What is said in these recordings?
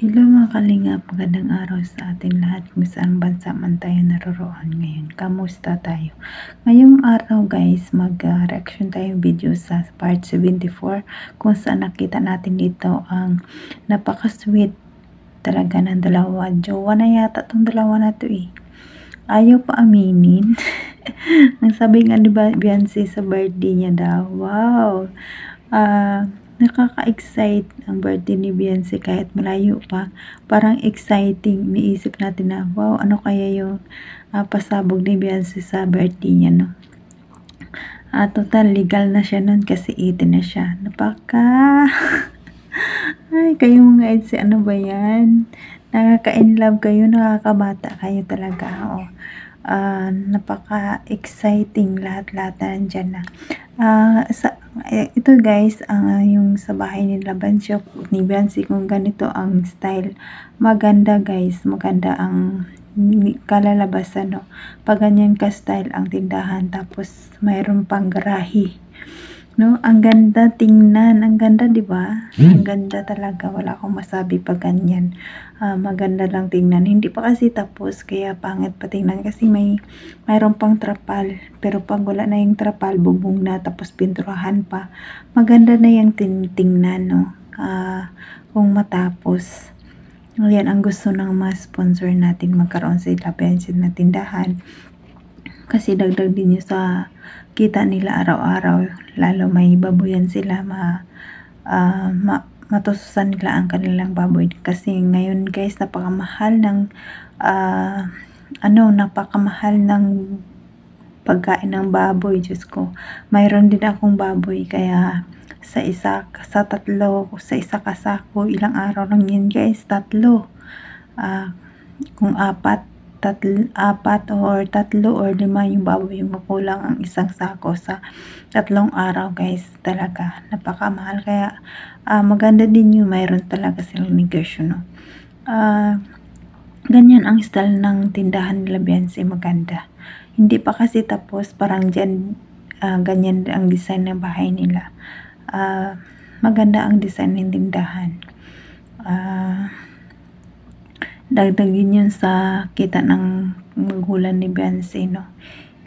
Hello mga kalingap, magandang araw sa ating lahat kung saan bansa man tayo naroroon ngayon. Kamusta tayo? Ngayong araw guys, mag-reaction tayong video sa part 74 kung saan nakita natin dito ang napaka-sweet talaga ng dalawa. Jowa na yata tong dalawa na to eh. Ayaw pa aminin. Ang sabi nga ni Beyonce sa birthday niya daw, wow! Nakaka-excite ang birthday ni Beyonce kahit malayo pa. Parang exciting. Niisip natin na, wow, ano kaya yung pasabog ni Beyonce sa birthday niya, no? Total, legal na siya nun kasi 18 na siya. Ay, kayo mga EDSI, ano ba yan? Nakaka-inlove kayo, nakakabata kayo talaga. Napaka-exciting lahat-lahat na nandyan na. Ito guys, yung sa bahay nila ni Beyonce, kung ganito ang style, maganda guys, maganda ang kalalabasan, no? Pag ganyan ka style ang tindahan, tapos mayroon pang garahe, no? Ang ganda tingnan, ang ganda, di ba? Ang ganda talaga, wala akong masabi pag ganyan. Maganda lang tingnan, hindi pa kasi tapos kaya pangit pa tingnan kasi mayroon pang trapal, pero pag wala na yung trapal, bubong na, tapos pinturahan pa, maganda na yung tingnan, no? Kung matapos, yan ang gusto ng mga sponsor natin, magkaroon sila pension na tindahan kasi dagdag din yun sa kita nila araw-araw, lalo may baboyan sila, matususan nila ang kanilang baboy kasi ngayon guys, napakamahal ng pagkain ng baboy. Diyos ko, mayroon din akong baboy, kaya sa isa kasako, ilang araw lang yun guys, 3, kung 4 or 5 yung baboy yung makulang ang isang sako sa 3 araw guys. Talaga napakamahal, kaya maganda din yung mayroon talaga silang negosyo, no? Ganyan ang style ng tindahan nila Beyonce, maganda. Hindi pa kasi tapos, parang dyan ganyan ang design ng bahay nila. Maganda ang design ng tindahan. Dagdagin yun sa kita ng magulang ni Beyonce, no?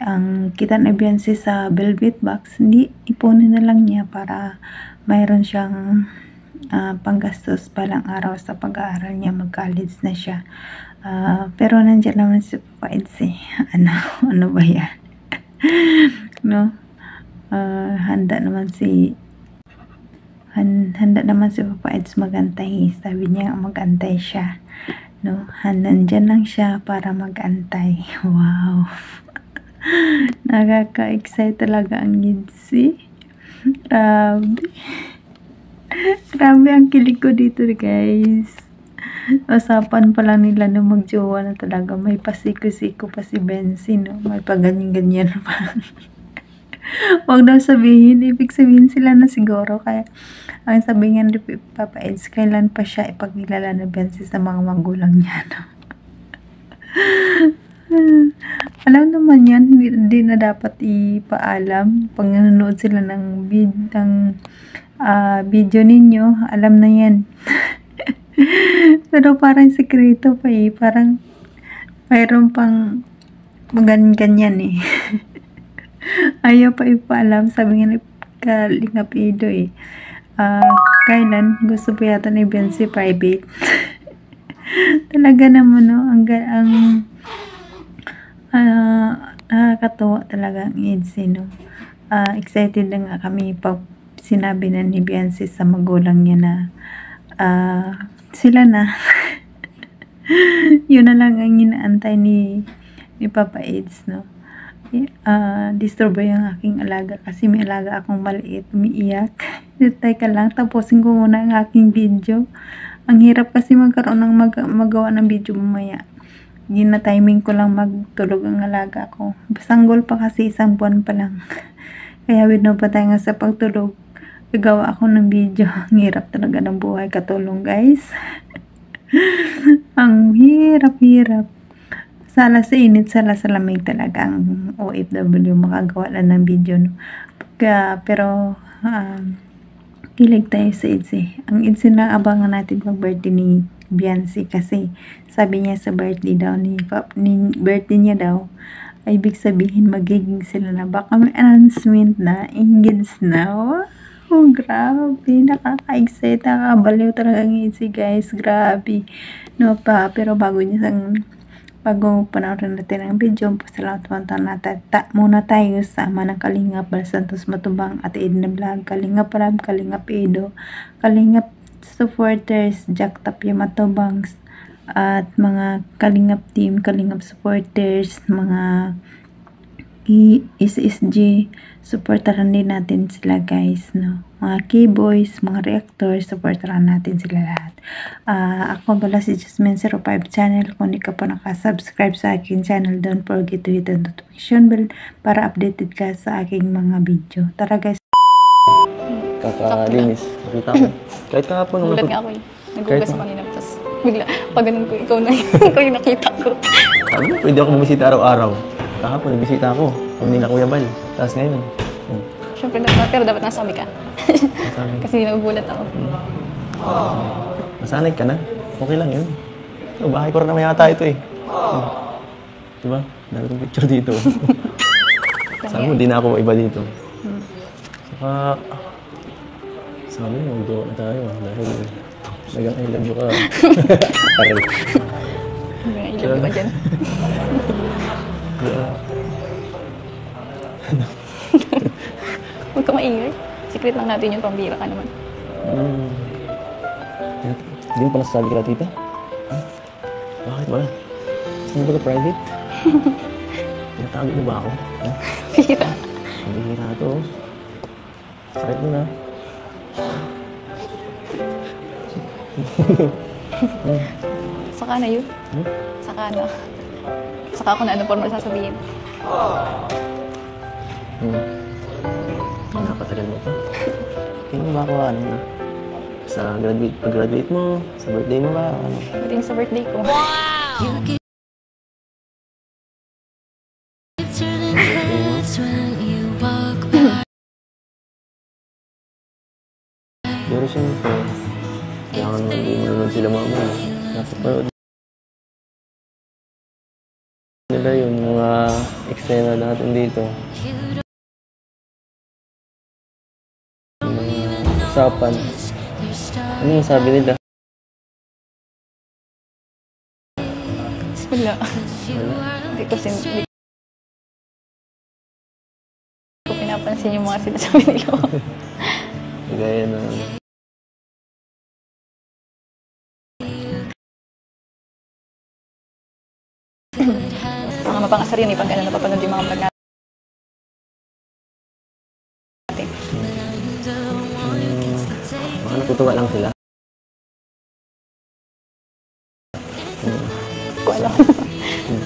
Ang kita ni Beyonce sa velvet box, hindi, ipunin na lang niya para mayroon siyang panggastos palang araw sa pag-aaral niya, mag-college na siya. Pero nandiyan naman si Papa Edsy. Ano ba yan? No? Handa naman si Papa Eds magantay. Sabi niya magantay siya, no? Nandyan lang siya para magantay. Wow. Nakaka-excite talaga ang Edsy. Grabe ang kilig ko dito guys. Usapan pa lang nila na magjowa na talaga. May pasiko-siko pa si Beyonce, no? May paganyan-ganyan pa. Huwag daw sabihin, ibig sabihin sila na siguro. Kaya ang sabi nga ni Papa Eds, kailan pa siya ipagkilala na Beyonce sa mga magulang niya, no? Alam naman yan, hindi na dapat ipaalam. Pag nanonood sila ng video ninyo, alam na yan. Pero parang sekreto pa eh, parang mayroon pang ganyan eh. Ayaw pa ipaalam, sabi nga ni Kalingap Ido eh. Kailan gusto pa yata ni Beyonce private. Talaga naman, no? Nakakatuwa talaga ang Edsy, no? Excited na nga kami pag sinabi na ni Beyonce sa magulang niya na sila na. Yun na lang ang inaantay ni Papa Eds, no? Disturbo yung aking alaga kasi may alaga akong maliit, umiiyak. Teka lang, tapusin ko muna ang aking video. Ang hirap kasi magkaroon ng magawa ng video mamaya. Timing ko lang magtulog ang alaga ko. Sanggol pa kasi, 1 buwan pa lang. Kaya wino pa tayo nga sa pagtulog, gagawa ako ng video. Ang hirap talaga ng buhay katulong guys. Ang hirap. Sala sa init, sala sa lamig talaga ang OFW makagawa lang ng video, no? Pero Kilig tayo sa ITZY. Ang ITZY na abangan natin pag birthday ni Beyonce kasi sabi niya sa birthday daw ni birthday niya daw ay ibig sabihin magiging sila na, baka may announcement na engaged na. Oh, grabe, nakaka-excite, nakakabaliw talaga ng ITZY guys, grabe no pa. Pero bago panoorin natin ang video, pasalamatan natin muna tayo sa ama ng Kalingap Bal Santos Matubang at Edna Vlog, Kalingap Rab, Kalingap Edo, Kalingap supporters, Jack Tapia Matubang, at mga Kalingap team, Kalingap supporters, mga SSG, supportaran din natin sila guys, no? Mga K-boys, mga reactors, supportaran natin sila lahat. Ako pala si Jasmine05 channel. Kung hindi ka pa nakasubscribe sa aking channel, don't forget to hit the notification bell para updated ka sa aking mga video. Tara guys. Kakalinis. Nakita ko. Kahit kahapon. Gulat nga ako eh. Naghugas ako kanina. Tapos bigla, pag ganun ko, ikaw na ikaw yung nakita ko. Sabi mo, pwede ako bumisita araw-araw. Kahapon, nagbisita ako. Hindi na Kuya Bal. Tapos ngayon. Siyempre, pero dapat nasabi ka. Kasi nagugulat ako. Masanay ka na. Okay lang yun. So, bahay ko rin naman yata ito eh. Diba? Dami kong picture dito. Sabi mo, di na ako iba dito. Saka, sabi mo, mag-jowa na tayo. Dahil, nagang I love you ka. Aray. Nagang I love you ka dyan. Huwag ka maingay. Secret lang natin yung pambira ka naman. Hindi mo pa nasasabi ka, tita? Bakit ba? Saan ba ka private? Tinatago mo ba ako? Bira. Bihira ito. Sakit mo na. Saka na yun. Saka na. Saka ako na ano formal sasabihin. Napatagal mo pa. Tingin mo ba ako ano na? Sa pag-graduate mo, sa birthday mo ba? Ano? Pagdating sa birthday ko. Wow! Pero siyempre, kailangan mo hindi manunod sila mama. Napapanood nila yung mga eksena natin dito. Mga usapan. Ano yung sabi nila? Wala. Hindi ko pinapansin yung mga sinasabi nila. Gaya na... Mga mapangasar yun eh, pag ano napapanood yung mga vlog natin. Baka natutuwa lang sila. Hindi ko alam.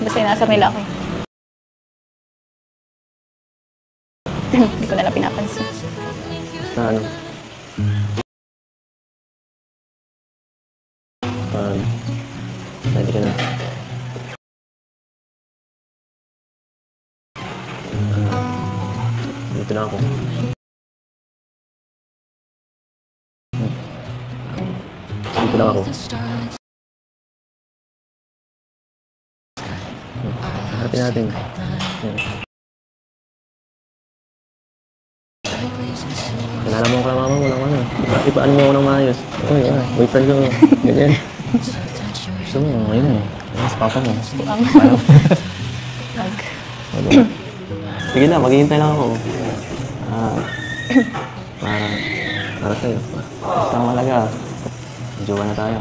Basta inasar nila ako eh. Hindi ko nila pinapansin. Basta ano? Ready ka na. Dito na ako. Dito lang ako. Harapin natin. Kilala mo ko na mama mo lang ano. Ipaano mo ako ng maayos. Ito yun, boyfriend ko. Ganyan. Gusto mo, ngayon eh. Mas papa mo. Sige na, maghihintay lang ako. Para sa'yo. Basta ang malaga. Jowa na tayo.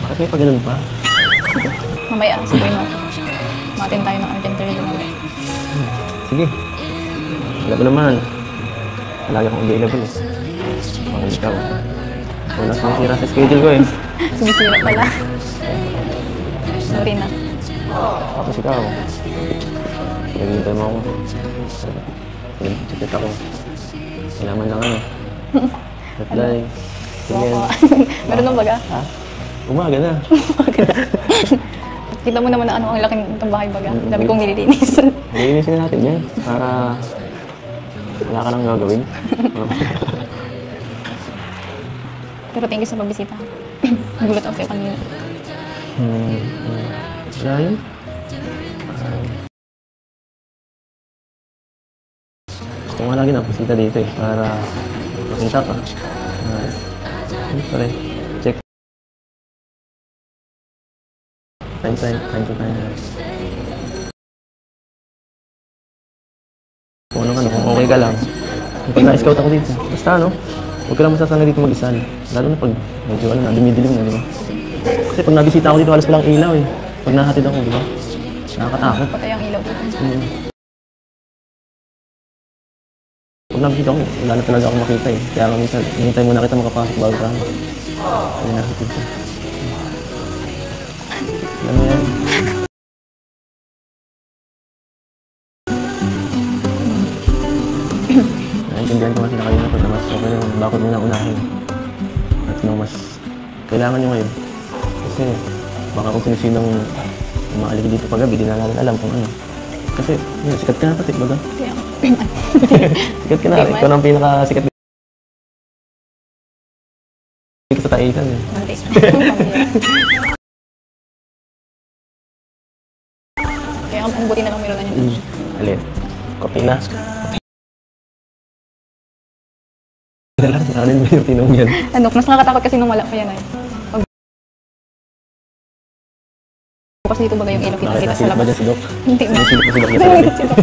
Bakit may pag-ganun pa? Mamaya, sabihin mo. Matin tayo ng urgent interview mamaya. Sige. Alam mo naman. Palagi akong available eh. Bakit ikaw? Wala kang sira sa schedule ko eh. Sumisira pala. Sorry na. Tapos ikaw. Naghihintay mo ako. Nag-chat ako. Kailangan lang ano. Reply. Tingin. Meron ng baga? Ha? Umaga na. Kita mo naman na ano, ang laki ng bahay baga. Dami kong nililinis. Linisin natin yan para wala ka nang gagawin. Pero thank you sa pagbisita. Nagulat ako sa'yo kanina. Wala yun. Gusto nga lagi na pasita dito eh, para makita ka. Sorry, check. Time to time. Kung ano, kung okay ka lang. Pag na-scout ako dito, basta ano, huwag ka lang masasana dito mag-isa. Lalo na pag medyo ano na, dumidilim na, di ba? Kasi pag nabisita ako dito, halos walang ilaw eh. Pag nahatid ako, di ba? Nakakatakot. Patay ang ilaw dito. Pag nabisita ako, wala na talaga ako makita eh. Kaya nga minsan, hinintay muna kita makapasok bago ka. Hindi nakatid ka. Alam mo yan? Naintindihan ko kasi na kayo na pag mas okay yung bakod mo na unahin. At no, mas kailangan nyo ngayon. Kasi baka kung sino-sinong umaalig dito paggabi, di na natin alam kung ano. Kasi yun, sikat ka na pati, baga. Sikat ka na. Ikaw na ang pinakasikat dito sa Taisan eh. Kaya ang buti na lang meron na niya. Alin? Kopi na. Alin mo yung tinong yan? Ano, mas nakakatakot kasi nung wala pa yan ay. Kasi dito baga yung ilaw kita sa Nakasilip ba labas. dyan si Doc? Hindi na. Nakasilip ba si Doc?